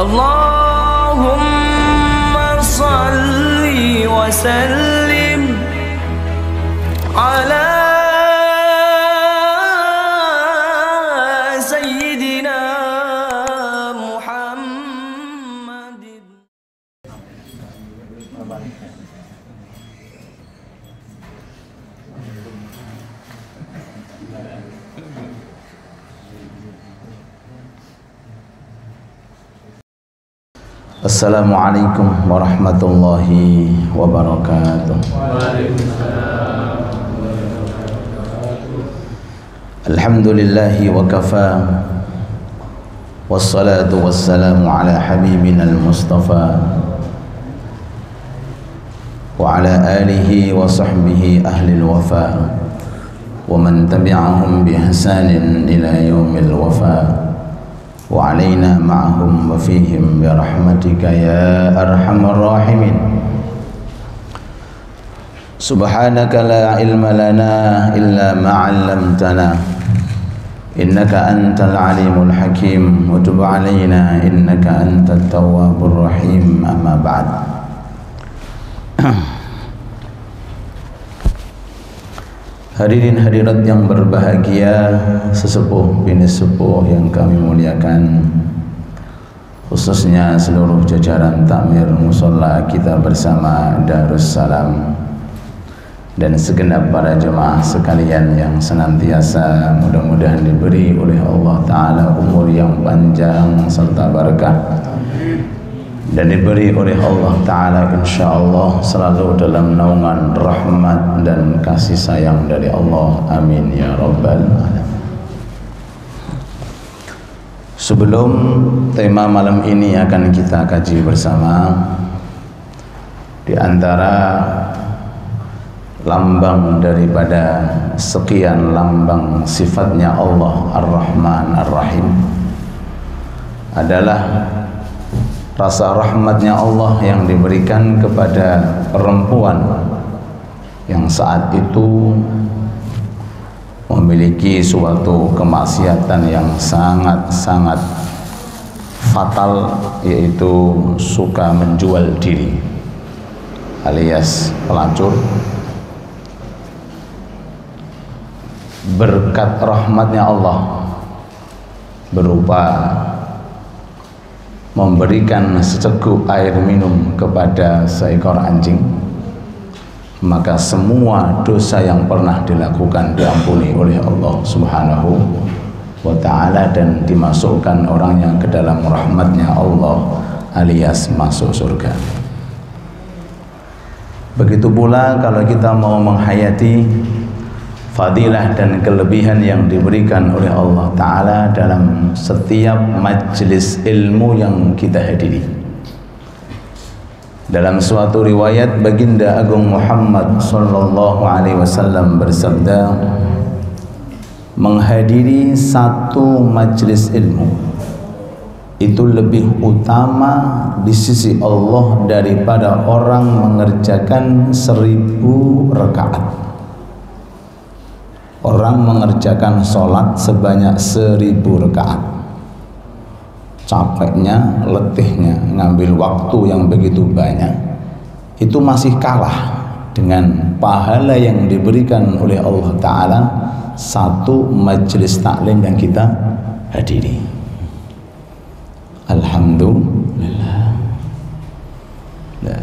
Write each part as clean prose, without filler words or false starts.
Allahumma salli wa sallim ala sayyidina Muhammadin. Assalamualaikum warahmatullahi wabarakatuh. Alhamdulillahi wa kafa, wassalatu wassalamu ala habibina al-mustafa wa ala alihi wa sahbihi ahli al-wafa wa man tabi'ahum bi ihsanin ila yaumil wafa wa alaina ma'ahum wa fihim bi rahmatika ya arhamar rahimin. Subhanaka la ilma lana illa ma 'allamtana innaka antal alimul hakim wa tub alaina innaka antat tawwabur rahim. Amma ba'd. Hadirin hadirat yang berbahagia, sesepuh bini sepuh yang kami muliakan, khususnya seluruh jajaran takmir musholla kita bersama Darussalam dan segenap para jemaah sekalian yang senantiasa mudah-mudahan diberi oleh Allah Ta'ala umur yang panjang serta barakah, dan diberi oleh Allah Ta'ala insyaallah selalu dalam naungan rahmat dan kasih sayang dari Allah. Amin ya rabbal alamin. Sebelum tema malam ini akan kita kaji bersama, di antara lambang daripada sekian lambang sifatnya Allah Ar-Rahman Ar-Rahim adalah rasa rahmatnya Allah yang diberikan kepada perempuan yang saat itu memiliki suatu kemaksiatan yang sangat-sangat fatal, yaitu suka menjual diri alias pelacur. Berkat rahmatnya Allah berupa memberikan seceguk air minum kepada seekor anjing, maka semua dosa yang pernah dilakukan diampuni oleh Allah Subhanahu wa Ta'ala dan dimasukkan orangnya ke dalam rahmatnya Allah alias masuk surga. Begitu pula kalau kita mau menghayati fadilah dan kelebihan yang diberikan oleh Allah Ta'ala dalam setiap majlis ilmu yang kita hadiri. Dalam suatu riwayat, Baginda Agung Muhammad sallallahu alaihi wasallam bersabda, menghadiri satu majlis ilmu itu lebih utama di sisi Allah daripada orang mengerjakan 1000 rakaat. Orang mengerjakan sholat sebanyak 1000 rakaat, capeknya, letihnya, ngambil waktu yang begitu banyak, itu masih kalah dengan pahala yang diberikan oleh Allah Ta'ala satu majelis taklim yang kita hadiri. Alhamdulillah. Nah,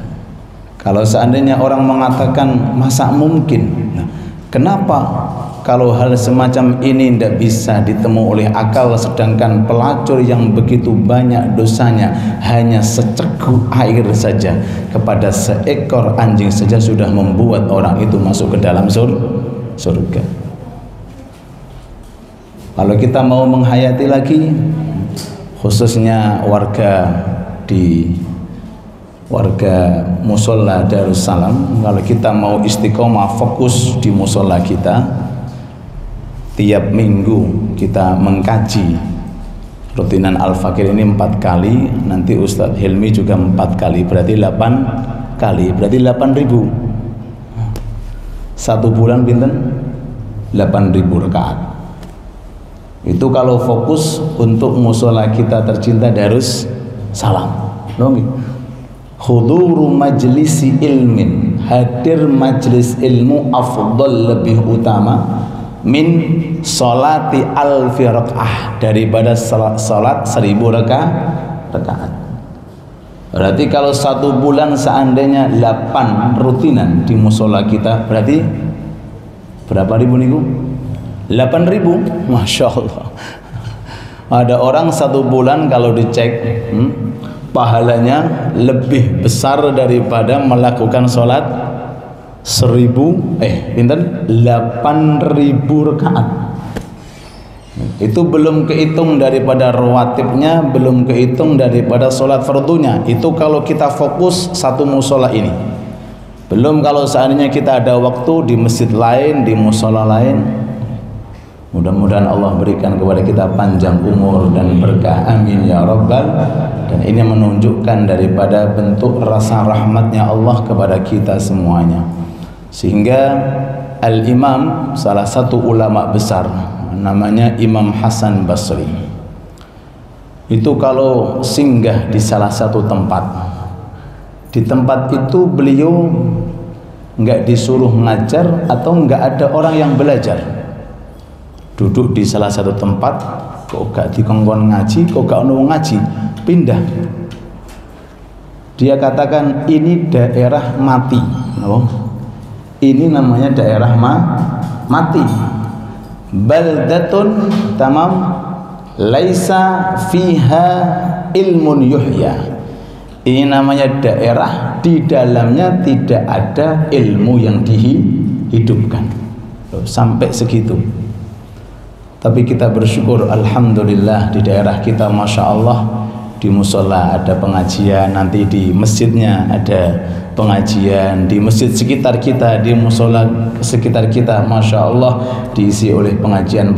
kalau seandainya orang mengatakan masa mungkin, nah, kenapa kalau hal semacam ini tidak bisa ditemu oleh akal, sedangkan pelacur yang begitu banyak dosanya hanya seceguk air saja kepada seekor anjing saja sudah membuat orang itu masuk ke dalam surga. Kalau kita mau menghayati lagi, khususnya warga musholla Darussalam, kalau kita mau istiqomah fokus di musholla kita, tiap minggu kita mengkaji rutinan Al-Fakir ini 4 kali, nanti Ustadz Hilmi juga 4 kali, berarti 8 kali, berarti 8.000. Satu bulan pinten? 8.000 rakaat. Itu kalau fokus untuk mushola kita tercinta salam. Nggih. Huduru majlisi ilmin, hadir majlis ilmu afdal, lebih utama min salati alfi rakaah, daripada salat 1000 rakaat. Berarti kalau 1 bulan seandainya 8 rutinan di musola kita, berarti berapa ribu niku? 8.000. Masya Allah. Ada orang 1 bulan kalau dicek pahalanya lebih besar daripada melakukan sholat 8.000 rakaat. Itu belum kehitung daripada rawatibnya, belum kehitung daripada sholat fardunya. Itu kalau kita fokus satu musola ini. Belum kalau seandainya kita ada waktu di masjid lain, di musola lain. Mudah-mudahan Allah berikan kepada kita panjang umur dan berkah, amin ya rabbal. Dan ini menunjukkan daripada bentuk rasa rahmatnya Allah kepada kita semuanya. Sehingga Al-Imam, salah satu ulama besar, namanya Imam Hasan Basri, itu kalau singgah di salah satu tempat, di tempat itu beliau nggak disuruh ngajar atau nggak ada orang yang belajar. Duduk di salah satu tempat, kok gak dikongkon ngaji, kok gak ono ngaji, pindah. Dia katakan ini daerah mati. Oh, ini namanya daerah mati. Baldatun tamam laisa fiha ilmun yuhya. Ini namanya daerah di dalamnya tidak ada ilmu yang dihidupkan. Sampai segitu. Tapi kita bersyukur, alhamdulillah, di daerah kita masya Allah di musola ada pengajian, nanti di masjidnya ada pengajian, di masjid sekitar kita, di musola sekitar kita masya Allah diisi oleh pengajian.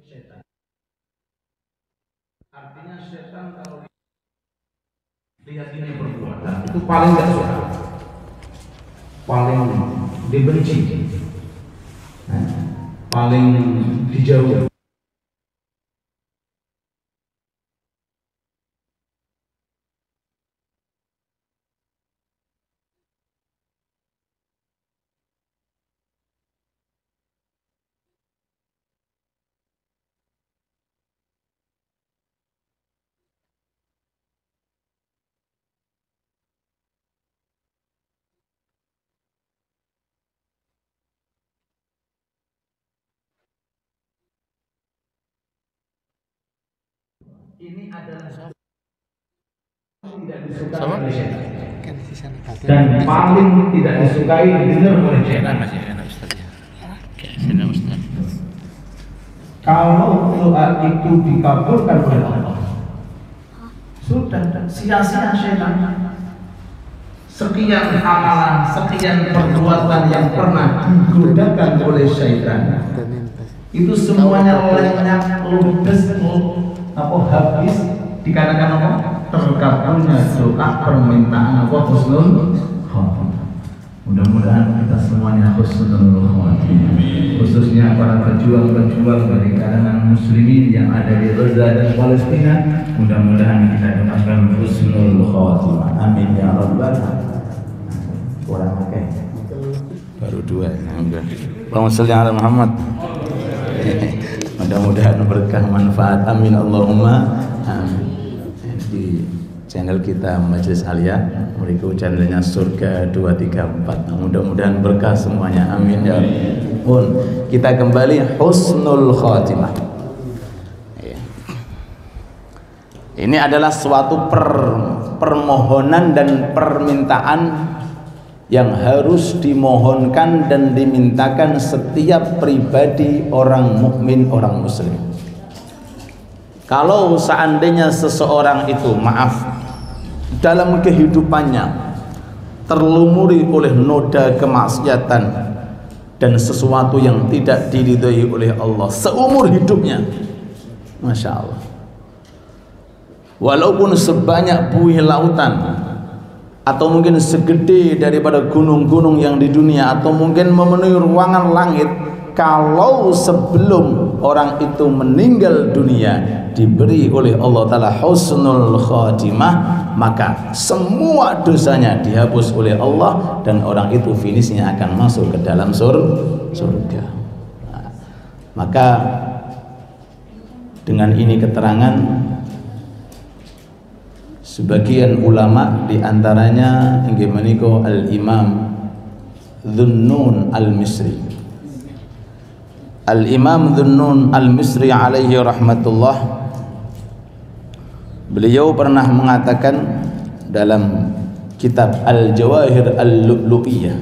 Setan. Artinya setan kalau lihat ini perbuatan itu paling gak suka, paling dibenci, paling dijauhi. Ini adalah tidak disukai oleh setan dan paling tidak disukai didengar oleh setan. Kalau doa itu dikabulkan oleh Allah, sudah sia-sia setan. Sekian amalan, sekian perbuatan yang pernah digodakan oleh syaitan, itu semuanya lenyap, ludes, habis, dikatakan apa? Terkabulnya doa permintaan apa? Husnul khotimah. Mudah-mudahan kita semuanya husnul khotimah, khususnya para pejuang-pejuang dari kalangan muslimin yang ada di Gaza dan Palestina. Mudah-mudahan kita dapatkan husnul khotimah, amin ya rabbal alamin. Kurang oke, baru 2. Enggak. Allahumma shalli ala Muhammad. Mudah-mudahan berkah manfaat, amin Allahumma amin. Di channel kita Majelis Alia, berikut channelnya Surga 234. Mudah-mudahan berkah semuanya, amin ya rabbal. Kita kembali husnul khotimah. Ini adalah suatu permohonan dan permintaan yang harus dimohonkan dan dimintakan setiap pribadi orang mukmin, orang muslim. Kalau seandainya seseorang itu dalam kehidupannya terlumuri oleh noda kemaksiatan dan sesuatu yang tidak diridhai oleh Allah seumur hidupnya, Masya Allah, walaupun sebanyak buih lautan atau mungkin segede daripada gunung-gunung yang di dunia, atau mungkin memenuhi ruangan langit, kalau sebelum orang itu meninggal dunia diberi oleh Allah Ta'ala husnul khatimah, maka semua dosanya dihapus oleh Allah dan orang itu finishnya akan masuk ke dalam surga. Nah, maka dengan ini keterangan sebagian ulama diantaranya inggih menika Al-Imam Dhunnun Al-Misri. Al-Imam Dhunnun Al-Misri alaihi rahmatullah, beliau pernah mengatakan dalam kitab Al-Jawahir Al-Lu'lu'iyah,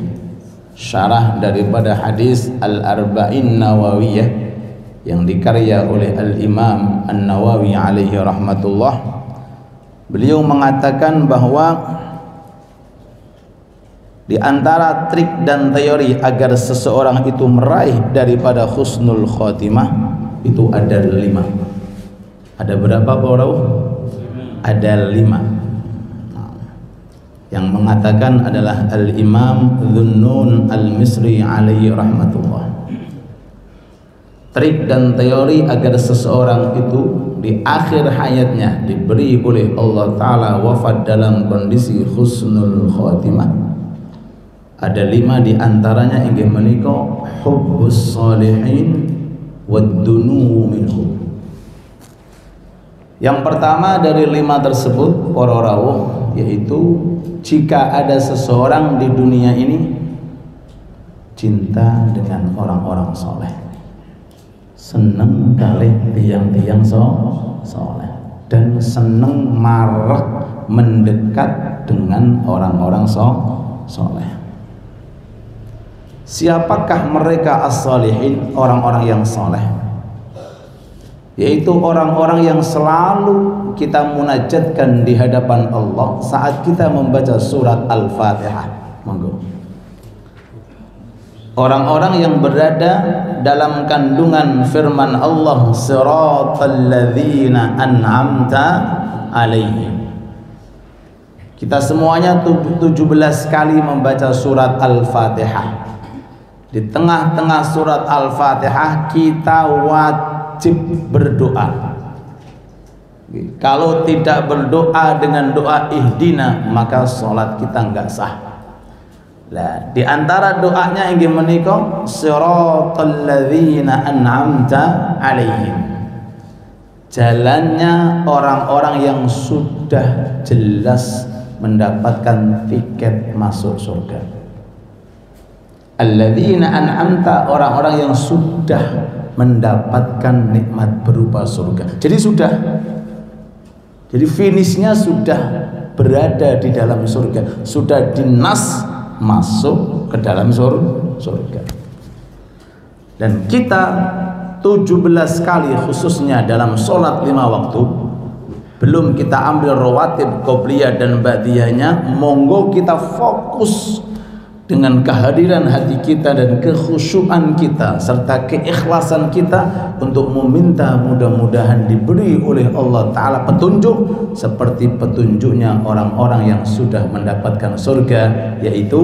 syarah daripada hadis Al-Arba'in Nawawiyah yang dikarya oleh Al-Imam An-Nawawi alaihi rahmatullah, beliau mengatakan bahwa di antara trik dan teori agar seseorang itu meraih daripada husnul khotimah itu ada 5. Ada berapa para? Ada 5. Yang mengatakan adalah Al-Imam Dhunnun Al-Misri alaihi rahmatullah. Trik dan teori agar seseorang itu di akhir hayatnya diberi oleh Allah Ta'ala wafat dalam kondisi husnul khotimah, ada 5 diantaranya inggih menika hubbus salihin wad-dunu minhum. Yang pertama dari 5 tersebut para rawuh, yaitu jika ada seseorang di dunia ini cinta dengan orang-orang soleh, seneng kali tiang-tiang soleh, dan seneng marak mendekat dengan orang-orang soleh. Siapakah mereka as-salihin? Orang-orang yang soleh, yaitu orang-orang yang selalu kita munajatkan di hadapan Allah saat kita membaca surat Al-Fatihah. Monggo. Orang-orang yang berada dalam kandungan firman Allah, siratal ladzina an'amta alaihim. Kita semuanya 17 kali membaca surat Al-Fatihah. Di tengah-tengah surat Al-Fatihah kita wajib berdoa. Kalau tidak berdoa dengan doa ihdina, maka sholat kita enggak sah. Lah, di antara doanya inggih menika siratal ladzina an'amta alaihim, jalannya orang-orang yang sudah jelas mendapatkan tiket masuk surga. Alladzina an'amta, orang-orang yang sudah mendapatkan nikmat berupa surga. Jadi finishnya sudah berada di dalam surga, sudah dinas masuk ke dalam surga. Dan kita 17 kali khususnya dalam sholat 5 waktu, belum kita ambil rawatib qobliyah dan ba'diyahnya, monggo kita fokus dengan kehadiran hati kita dan kekhusyuan kita serta keikhlasan kita untuk meminta mudah-mudahan diberi oleh Allah Ta'ala petunjuk seperti petunjuknya orang-orang yang sudah mendapatkan surga, yaitu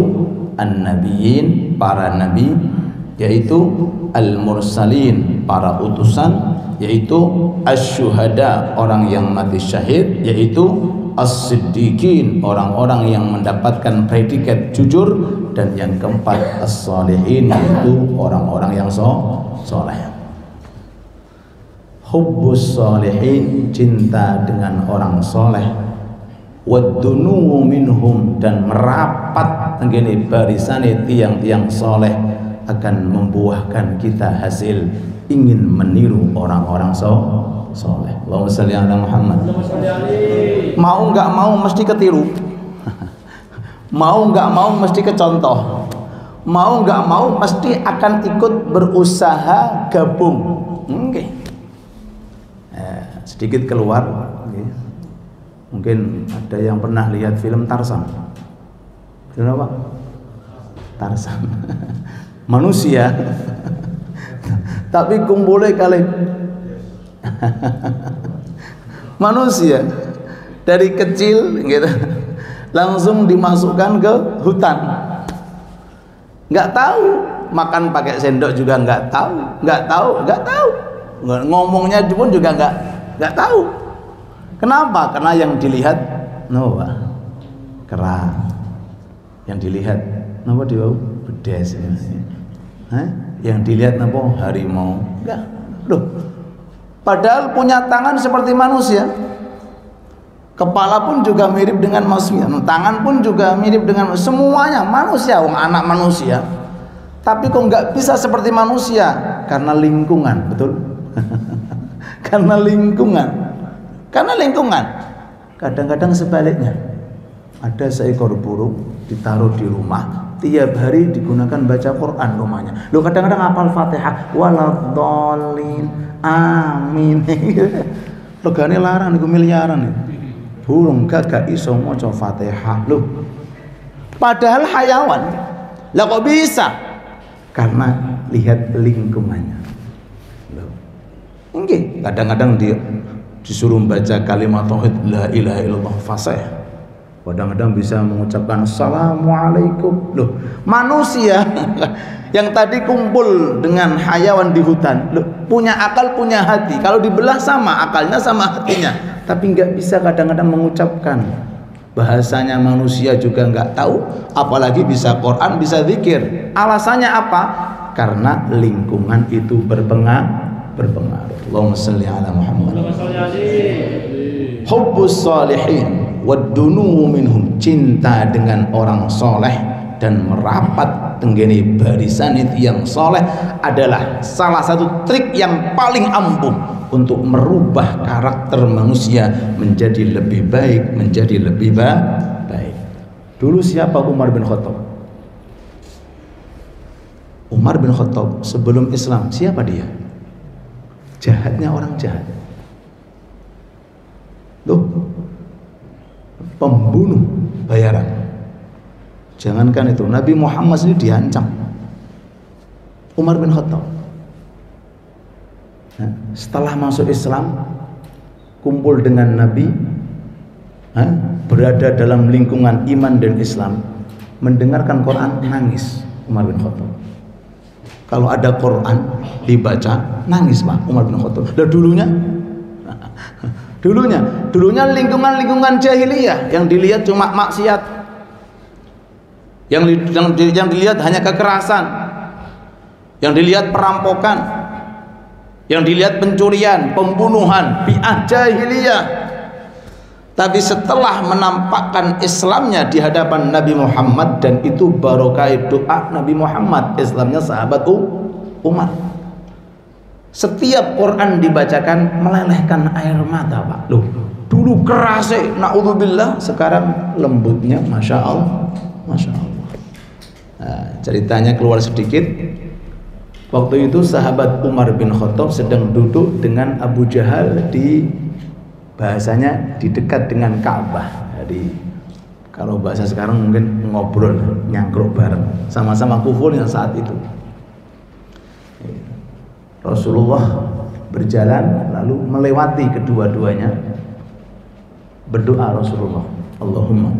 an-nabiyyin, para nabi, yaitu al-mursalin, para utusan, yaitu asy-syuhada, orang yang mati syahid, yaitu as-siddiqin, orang-orang yang mendapatkan predikat jujur, dan yang keempat as-salihin, yaitu orang-orang yang soleh. Hubbus salihin, cinta dengan orang soleh, wad-dunu minhum, dan merapat ngene barisane tiang-tiang soleh akan membuahkan kita hasil ingin meniru orang-orang soleh. Allahumma shalli ala Muhammad. Mau nggak mau mesti ketiru, mau nggak mau mesti kecontoh, mau nggak mau mesti akan ikut berusaha gabung. Sedikit keluar. Mungkin ada yang pernah lihat film Tarzan. Film apa? Tarzan. Manusia. Tapi kumpulnya kali manusia dari kecil gitu, langsung dimasukkan ke hutan. Nggak tahu makan pakai sendok juga nggak tahu. Ngomongnya pun juga nggak tahu. Kenapa? Karena yang dilihat kera, yang dilihat dia bedes, yang dilihat harimau. Enggak. Loh, padahal punya tangan seperti manusia, kepala pun juga mirip dengan manusia, tangan pun juga mirip dengan semuanya manusia, anak manusia. Tapi kok nggak bisa seperti manusia? Karena lingkungan, betul? Karena lingkungan. Kadang-kadang sebaliknya, ada seekor burung ditaruh di rumah, tiap hari digunakan baca Quran rumahnya. Lo kadang-kadang hafal Fatihah, waladhdallin, amin. Regane larang niku miliaran. Burung gak iso maca Fatihah. Loh. Padahal hayawan. Lah kok bisa? Karena lihat lingkungannya. Loh. Nggih, kadang-kadang dia disuruh baca kalimat tauhid la ilaha illallah fasih. Kadang-kadang bisa mengucapkan assalamualaikum. Loh, manusia yang tadi kumpul dengan hayawan di hutan, loh, punya akal, punya hati. Kalau dibelah sama akalnya sama hatinya, tapi nggak bisa kadang-kadang mengucapkan. Bahasanya manusia juga nggak tahu, apalagi bisa Quran, bisa zikir. Alasannya apa? Karena lingkungan itu berpengaruh. Allahumma shalli ala Muhammad. Hubbus shalihin waddunu minhum, cinta dengan orang soleh dan merapat tenggene barisan itu yang soleh adalah salah satu trik yang paling ampuh untuk merubah karakter manusia menjadi lebih baik, menjadi lebih baik. Dulu siapa Umar bin Khattab? Umar bin Khattab sebelum Islam siapa dia? Jahatnya orang jahat. Tuh, pembunuh bayaran. Jangankan itu, Nabi Muhammad sendiri diancam. Umar bin Khattab, setelah masuk Islam, kumpul dengan Nabi, berada dalam lingkungan iman dan Islam, mendengarkan Quran, nangis Umar bin Khattab. Kalau ada Quran dibaca, nangis Pak Umar bin Khattab. Dan dulunya lingkungan jahiliyah yang dilihat cuma maksiat, yang dilihat hanya kekerasan, yang dilihat perampokan, yang dilihat pencurian, pembunuhan, bi'ah jahiliyah. Tapi setelah menampakkan Islamnya di hadapan Nabi Muhammad, dan itu barokah doa Nabi Muhammad, Islamnya sahabat Umar. Setiap Quran dibacakan melelehkan air mata Pak. Loh, dulu keras na'udzubillah, sekarang lembutnya Masya Allah. Nah, ceritanya keluar sedikit. Waktu itu sahabat Umar bin Khattab sedang duduk dengan Abu Jahal di, bahasanya, di dekat dengan Ka'bah. Jadi kalau bahasa sekarang mungkin ngobrol, nyangkruk bareng, sama-sama kufurnya saat itu. Rasulullah berjalan lalu melewati kedua-duanya, berdoa Rasulullah, Allahumma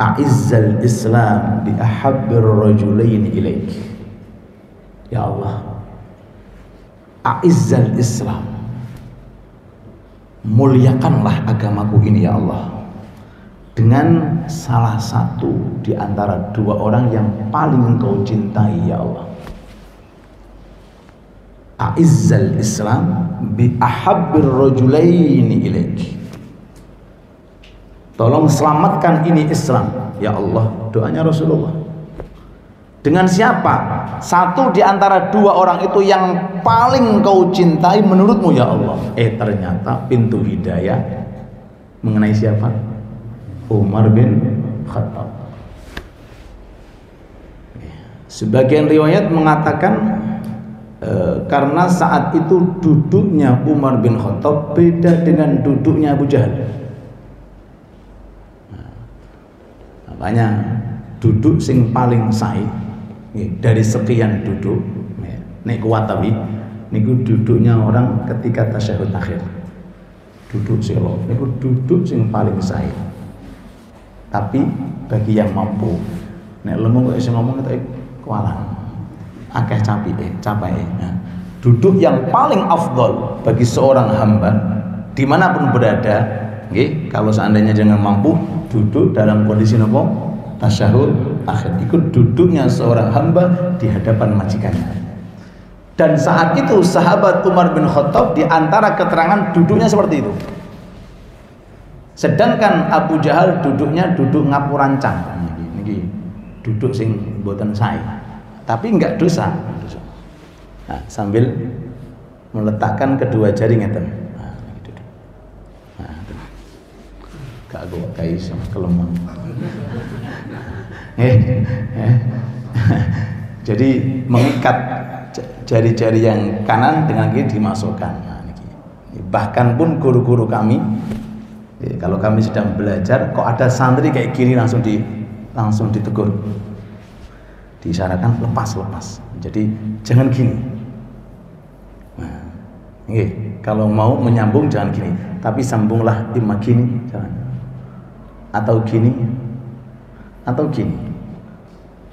a'izzal Islam bi ahabbir rajulain ilaik. Ya Allah, a'izzal Islam, muliakanlah agamaku ini ya Allah, dengan salah satu di antara dua orang yang paling engkau cintai ya Allah. A'izzal Islam bi ahabbir rajulaini ilaik. Tolong selamatkan ini Islam ya Allah. Doanya Rasulullah. Dengan siapa? Satu di antara dua orang itu yang paling kau cintai menurutmu ya Allah. Ternyata pintu hidayah mengenai siapa? Umar bin Khattab. Sebagian riwayat mengatakan Karena saat itu duduknya Umar bin Khattab beda dengan duduknya Abu Jahal. Makanya duduk sing paling sae dari sekian duduk nek kuat tapi niku duduknya orang ketika tasyahud akhir. Duduk selo niku duduk sing paling sae. Tapi bagi yang mampu nek lemu kok iso ngomong itu kualan. Akeh capek. Nah, duduk yang paling afdol bagi seorang hamba dimanapun berada, kalau seandainya jangan mampu duduk dalam kondisi nopo tasyahud akhir, ikut duduknya seorang hamba di hadapan majikannya. Dan saat itu sahabat Umar bin Khattab di antara keterangan duduknya seperti itu. Sedangkan Abu Jahal duduknya duduk ngapurancang, duduk sing mboten sae. Tapi enggak dosa. Nah, sambil meletakkan kedua jari ngeten. Gak gue kayak sama kelemah. Jadi mengikat jari-jari yang kanan dengan kiri dimasukkan. Nah, bahkan pun guru-guru kami, kalau kami sedang belajar, kok ada santri kayak gini langsung ditegur. Disyaratkan lepas. Jadi jangan gini. Nah, kalau mau menyambung jangan gini, tapi sambunglah imma gini, jangan. Atau gini.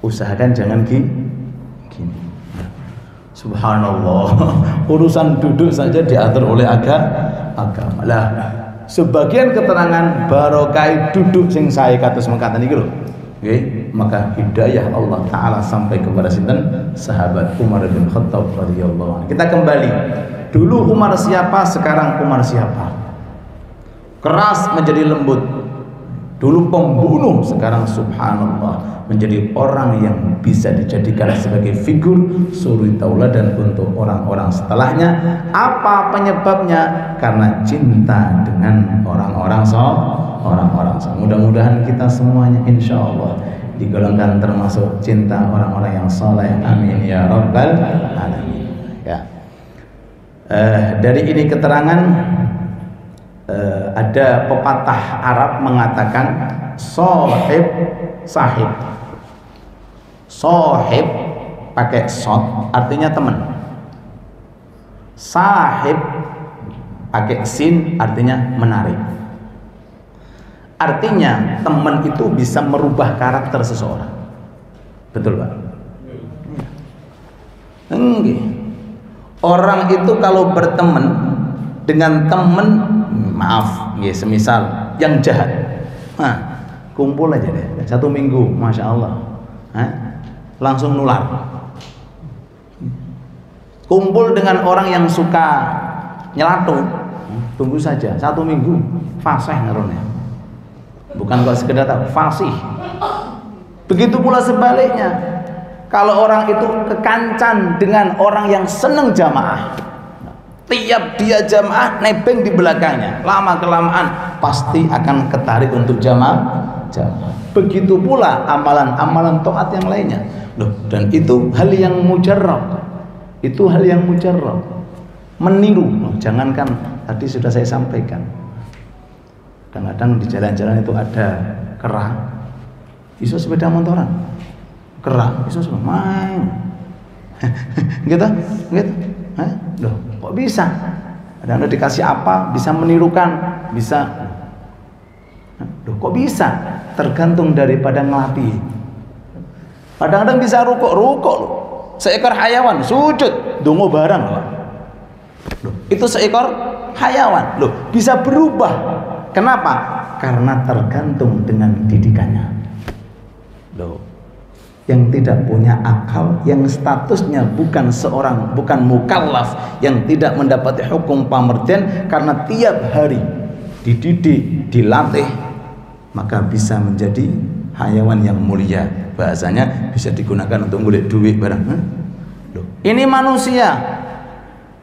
Usahakan jangan gini. Subhanallah. Urusan duduk saja diatur oleh agama. Lah, sebagian keterangan barokah duduk sing sae kados mengkatan iki lho. Maka hidayah Allah Ta'ala sampai kepada sinten sahabat Umar bin Khattab radhiyallahu anhu. Kita kembali dulu Umar siapa, sekarang Umar siapa? Keras menjadi lembut. Dulu pembunuh, sekarang subhanallah menjadi orang yang bisa dijadikan sebagai figur suri tauladan untuk orang-orang setelahnya. Apa penyebabnya? Karena cinta dengan orang-orang saleh. Mudah-mudahan kita semuanya insya Allah digolongkan termasuk cinta orang-orang yang soleh. Amin ya rabbal alamin. Ya. Dari ini keterangan ada pepatah Arab mengatakan sahib pakai sod artinya teman. Sahib pakai sin artinya menarik. Artinya teman itu bisa merubah karakter seseorang. Betul Pak? Enggak. Orang itu kalau berteman dengan teman, maaf, ya semisal yang jahat, kumpul aja deh 1 minggu, masya Allah, langsung nular. Kumpul dengan orang yang suka nyelatu, tunggu saja 1 minggu, fasih ngerone. Bukan kok sekedar tahu, fasih. Begitu pula sebaliknya, kalau orang itu kekancan dengan orang yang seneng jamaah, tiap dia jamaah nebeng di belakangnya, lama kelamaan pasti akan ketarik untuk jamaah. Begitu pula amalan-amalan taat yang lainnya. Loh, dan itu hal yang mujarrab. Meniru. Loh, jangankan tadi sudah saya sampaikan. Kadang-kadang di jalan-jalan itu ada kerang, iso sepeda motoran, kerang, iso main, gitu. Loh, kok bisa? Kadang-kadang dikasih apa, bisa menirukan, bisa. Loh, kok bisa? Tergantung daripada ngelatih. Kadang-kadang bisa rukuk loh. Seekor hayawan sujud, dongo barang loh. Itu seekor hayawan, loh, bisa berubah. Kenapa? Karena tergantung dengan didikannya. Loh, yang tidak punya akal, yang statusnya bukan mukallaf, yang tidak mendapati hukum pamerten, karena tiap hari dididik, dilatih, maka bisa menjadi hayawan yang mulia. Bahasanya bisa digunakan untuk ngulik duit barang. Loh, ini manusia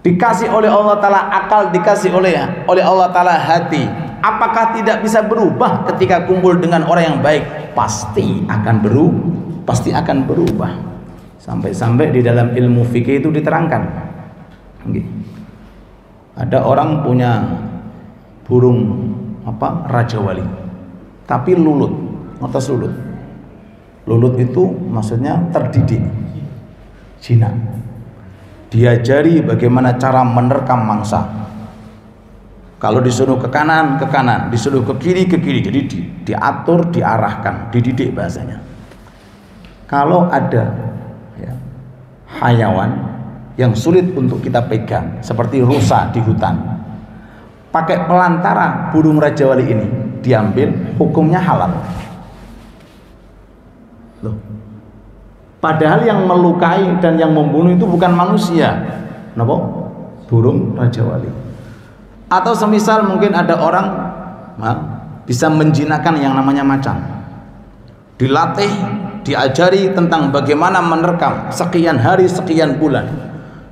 dikasih oleh Allah Ta'ala akal, dikasih oleh Allah Ta'ala hati. Apakah tidak bisa berubah ketika kumpul dengan orang yang baik? Pasti akan berubah. Sampai-sampai di dalam ilmu fikih itu diterangkan. Ada orang punya burung raja wali, tapi lulut, ngertos lulut. Lulut itu maksudnya terdidik, jinak. Diajari bagaimana cara menerkam mangsa. Kalau disuruh ke kanan, disuruh ke kiri, jadi diatur, diarahkan, dididik bahasanya. Kalau ada hayawan yang sulit untuk kita pegang seperti rusa di hutan, pakai pelantara burung raja wali ini diambil, hukumnya halal. Loh. Padahal yang melukai dan yang membunuh itu bukan manusia, kenapa? Burung raja wali. Atau semisal mungkin ada orang bisa menjinakkan yang namanya macan, dilatih, diajari tentang bagaimana menerkam sekian hari sekian bulan,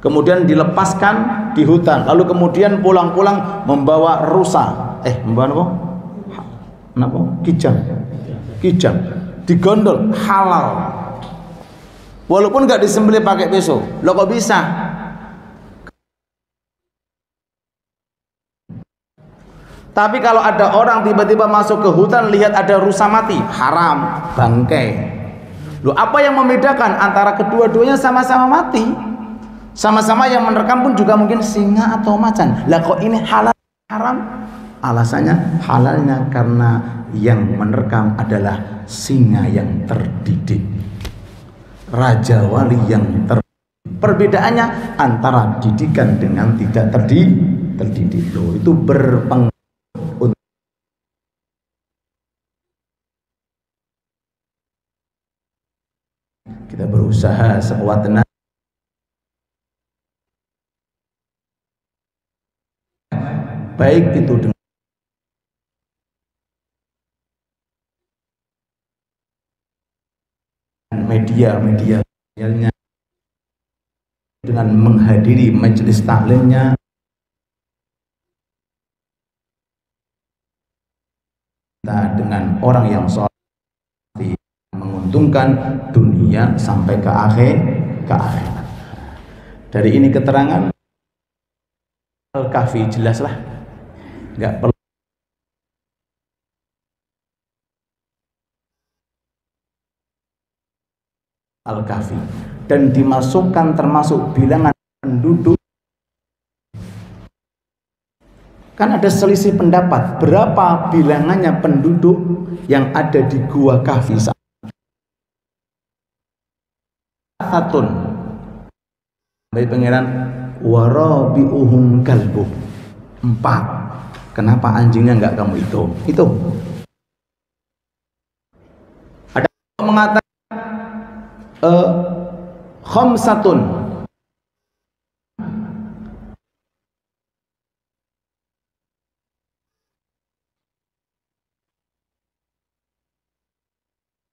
kemudian dilepaskan di hutan, lalu kemudian pulang-pulang membawa rusa, membawa apa? Kijang digondol, halal walaupun nggak disembelih pakai pisau. Loh kok bisa? Tapi kalau ada orang tiba-tiba masuk ke hutan lihat ada rusa mati, haram, bangkai. Loh, apa yang membedakan antara kedua-duanya? Sama-sama mati, sama-sama yang menerkam pun juga mungkin singa atau macan. Lah kok ini halal haram? Alasannya halalnya karena yang menerkam adalah singa yang terdidik, raja wali yang terdidik. Perbedaannya antara didikan dengan tidak terdidik. Loh, itu berpengaruh. Kita berusaha sekuat tenaga, baik itu dengan media sosialnya, dengan menghadiri majelis taklimnya, dengan orang yang soleh, menguntungkan dunia sampai ke akhirat. Dari ini keterangan Al-Kahfi jelaslah, nggak perlu Al-Kahfi, dan dimasukkan termasuk bilangan penduduk. Kan ada selisih pendapat berapa bilangannya penduduk yang ada di gua Kahfi. Satun sampai pangeran warabiuhum kalbu, 4. Kenapa anjingnya enggak kamu hitung? Ada yang mengatakan khamsatun,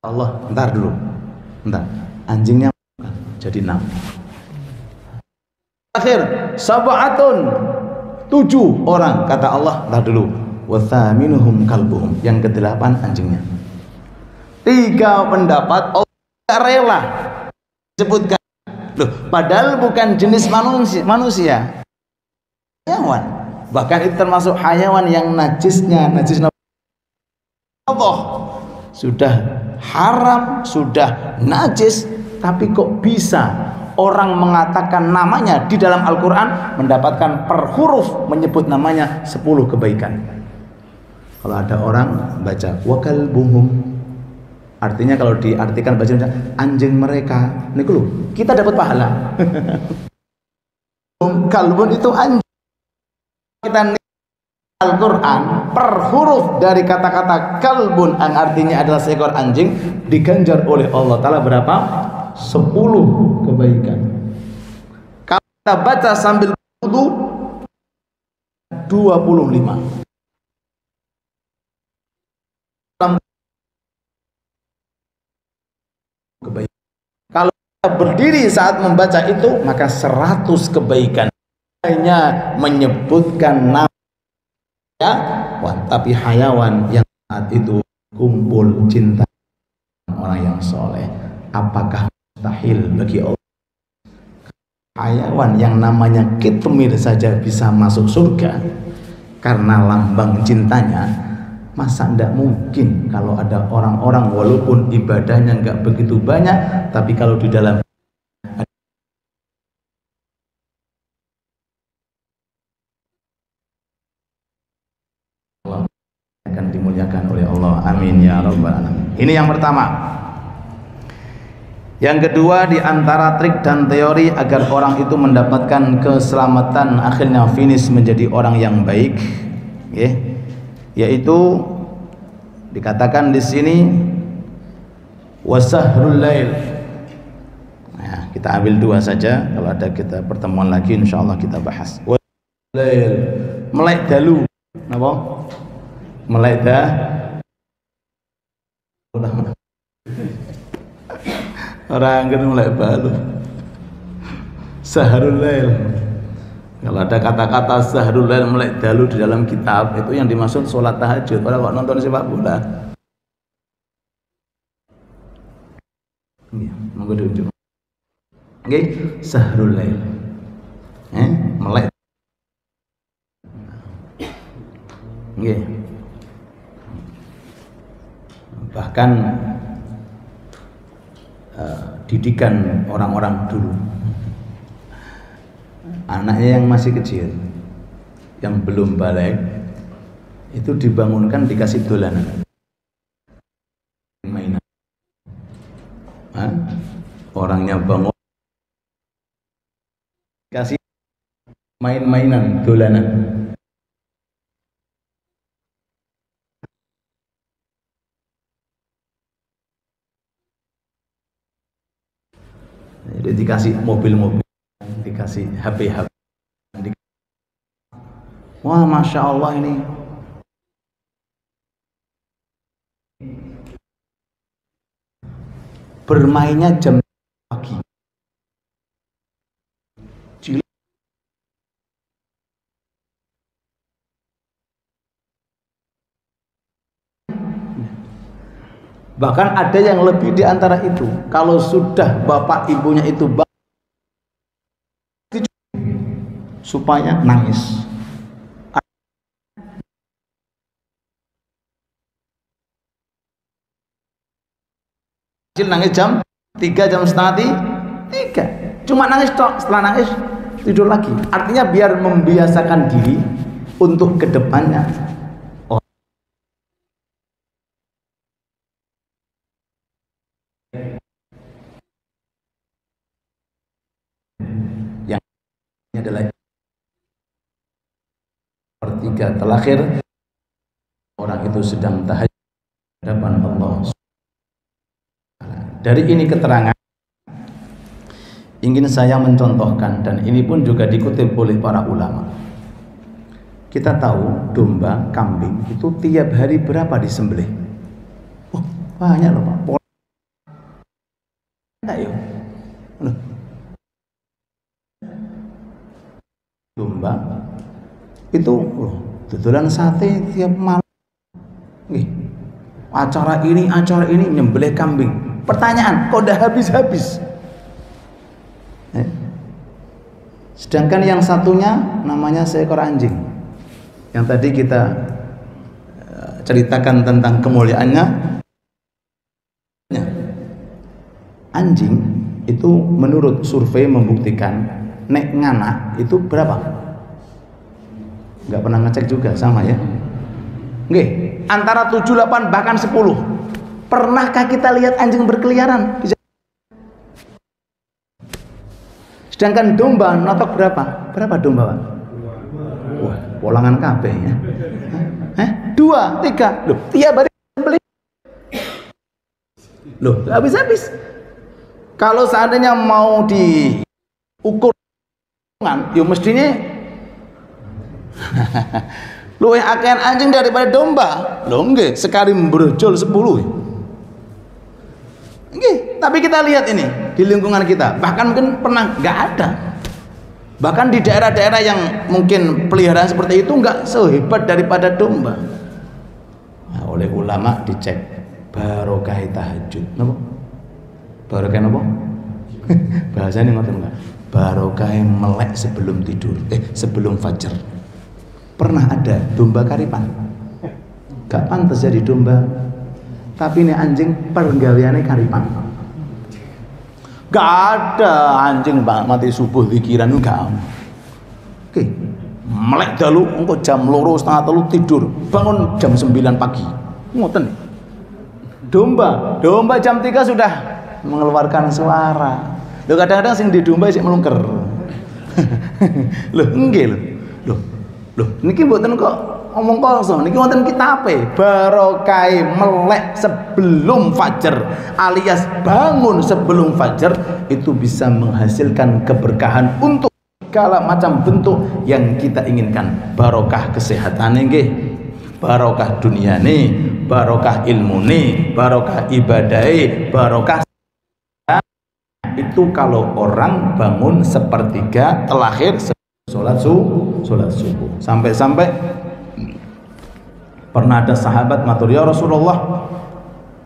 Allah, bentar anjingnya jadi 6. Akhir sab'atun, 7 orang, kata Allah, bentar dulu, wa thaminuhum kalbuhum, yang ke-8 anjingnya. 3 pendapat Allah tidak rela disebutkan. Loh, padahal bukan jenis manusia, hayawan. Bahkan itu termasuk hayawan yang najis Allah sudah haram, sudah najis, tapi kok bisa orang mengatakan namanya di dalam Al-Quran, mendapatkan per huruf menyebut namanya 10 kebaikan. Kalau ada orang baca wakal buhum, artinya kalau diartikan baca anjing mereka, ini loh, kita dapat pahala. Kalbun itu anjing. Kita Al-Quran per huruf dari kata-kata kalbun yang artinya adalah seekor anjing, diganjar oleh Allah Ta'ala berapa? 10 kebaikan. Kalau kita baca sambil wudu 25. Kebaikan. Kalau kita berdiri saat membaca itu, maka 100 kebaikan. Hanya menyebutkan nama tapi hayawan yang saat itu kumpul cinta orang yang soleh, apakah mustahil bagi Allah. Hayawan yang namanya kitmir saja bisa masuk surga karena lambang cintanya, masa tidak mungkin kalau ada orang-orang walaupun ibadahnya nggak begitu banyak, tapi kalau di dalam Allah akan dimuliakan oleh Allah. Amin ya rabbal alamin. Ini yang pertama. Yang kedua, di antara trik dan teori agar orang itu mendapatkan keselamatan, akhirnya finish menjadi orang yang baik, yaitu dikatakan di sini wasahrul lail. Nah, kita ambil dua saja, kalau ada kita pertemuan lagi insyaallah kita bahas. Wasahrul lail, melek dalu. Napa? Melek dah. Orang kan mulai balu. Sahrul lail. Kalau ada kata-kata sahrul lail mulai dalu di dalam kitab, itu yang dimaksud sholat tahajud. Pada kok nonton sepak bola. Monggo diunjuk. Nggih, sahrul lail. Melek. Nggih. Bahkan didikan orang-orang dulu, anaknya yang masih kecil, yang belum balik, itu dibangunkan dikasih dolanan, mainan. Orangnya bangun kasih main-mainan, dolanan. Jadi dikasih mobil-mobil, dikasih HP-HP. Wah, masya Allah ini. Bermainnya jam pagi. Bahkan ada yang lebih di antara itu. Kalau sudah bapak ibunya itu supaya nangis. Nangis jam 3, jam setengah 3. Cuma nangis tok, setelah nangis tidur lagi. Artinya biar membiasakan diri untuk kedepannya. Adalah pertiga terakhir orang itu sedang tahajud hadapan Allah. Dari ini keterangan ingin saya mencontohkan, dan ini pun juga dikutip oleh para ulama. Kita tahu domba, kambing itu tiap hari berapa disembelih? Banyak loh Pak. Enggak ya? Domba itu dodolan sate tiap malam. Acara ini nyembelih kambing. Pertanyaan, kok udah habis-habis? Sedangkan yang satunya namanya seekor anjing. Yang tadi kita ceritakan tentang kemuliaannya. Anjing itu menurut survei membuktikan nek nganak itu berapa? Nggak pernah ngecek juga, sama ya? Nggih, antara 7, 8 bahkan 10. Pernahkah kita lihat anjing berkeliaran? Sedangkan domba notok berapa? Berapa domba, Pak? Wah, polangan kabeh ya. 2, 3. Loh, tiap hari beli. Loh, habis-habis. Kalau seandainya mau diukur ya mestinya luwih akehan anjing daripada domba. Lho nggih, sekali brojol 10. Nggih, tapi kita lihat ini di lingkungan kita, bahkan mungkin pernah nggak ada. Bahkan di daerah-daerah yang mungkin peliharaan seperti itu nggak sehebat daripada domba. Nah, oleh ulama dicek barokah tahajud. Napa? Barokah napa? Bahasanya ngoten enggak? Barokah melek sebelum tidur, sebelum fajar. Pernah ada domba karipan? Gak pantas jadi domba. Tapi ini anjing pergaweane karipan. Gak ada anjing mati subuh pikiran enggak. Oke. Melek dalu engko jam 2:30 tidur, bangun jam 9 pagi. Ngoten. Domba jam 3 sudah mengeluarkan suara. Lho kadang-kadang sing di domba isih melungker. Lho nggih lho. Loh niki mboten kok ngomong kosong, niki wonten kitabe. Barokah melek sebelum fajar alias bangun sebelum fajar itu bisa menghasilkan keberkahan untuk segala macam bentuk yang kita inginkan. Barokah kesehatan nggih, barokah duniane, barokah ilmune, barokah ibadahe, barokah itu kalau orang bangun sepertiga terakhir sholat subuh. Sampai pernah ada sahabat matur, ya Rasulullah,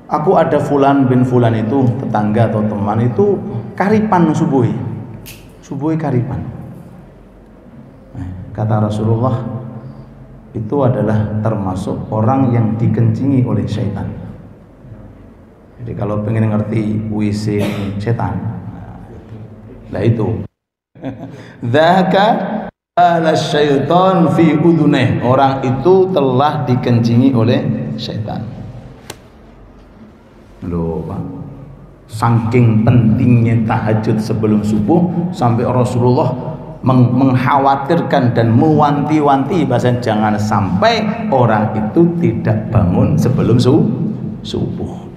aku ada fulan bin fulan itu tetangga atau teman itu karipan subuhi karipan. Kata Rasulullah, itu adalah termasuk orang yang dikencingi oleh syaitan. Jadi kalau pengen ngerti WC setan, nah itu dzaka ala syaitan fi udhuneh, orang itu telah dikencingi oleh syaitan. Loh Pak, saking pentingnya tahajud sebelum subuh sampai Rasulullah mengkhawatirkan dan mewanti-wanti bahasa jangan sampai orang itu tidak bangun sebelum subuh.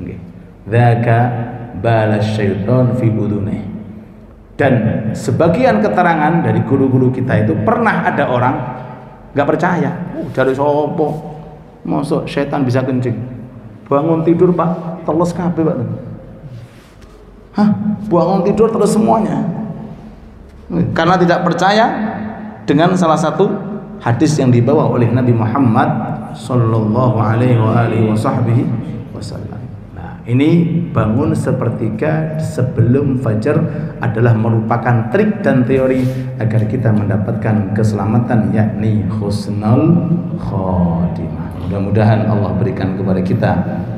Okay. Dzaka bala syaitan fi udhuneh. Dan sebagian keterangan dari guru-guru kita itu pernah ada orang nggak percaya, dari sopo masuk setan bisa kencing, bangun tidur Pak terus kabeh Pak. Bangun tidur terus semuanya, karena tidak percaya dengan salah satu hadis yang dibawa oleh Nabi Muhammad sallallahu alaihi wasallam. Ini bangun sepertiga sebelum fajar adalah merupakan trik dan teori agar kita mendapatkan keselamatan, yakni husnul khotimah. Mudah-mudahan Allah berikan kepada kita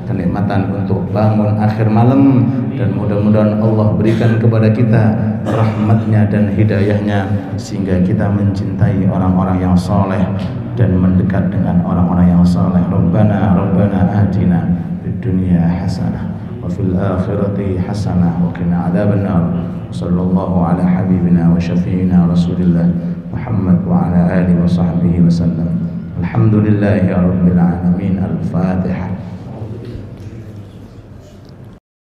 kenikmatan untuk bangun akhir malam, dan mudah-mudahan Allah berikan kepada kita rahmatnya dan hidayahnya sehingga kita mencintai orang-orang yang soleh dan mendekat dengan orang-orang yang soleh. Rabbana atina dunia hasanah wa fil akhirati hasanah wa qina adzabannar. Sallallahu ala habibina wa syafi'ina Rasulillah Muhammad wa ala alihi wa sahbihi wa sallam. Alhamdulillahi rabbil alamin. Al-Fatihah.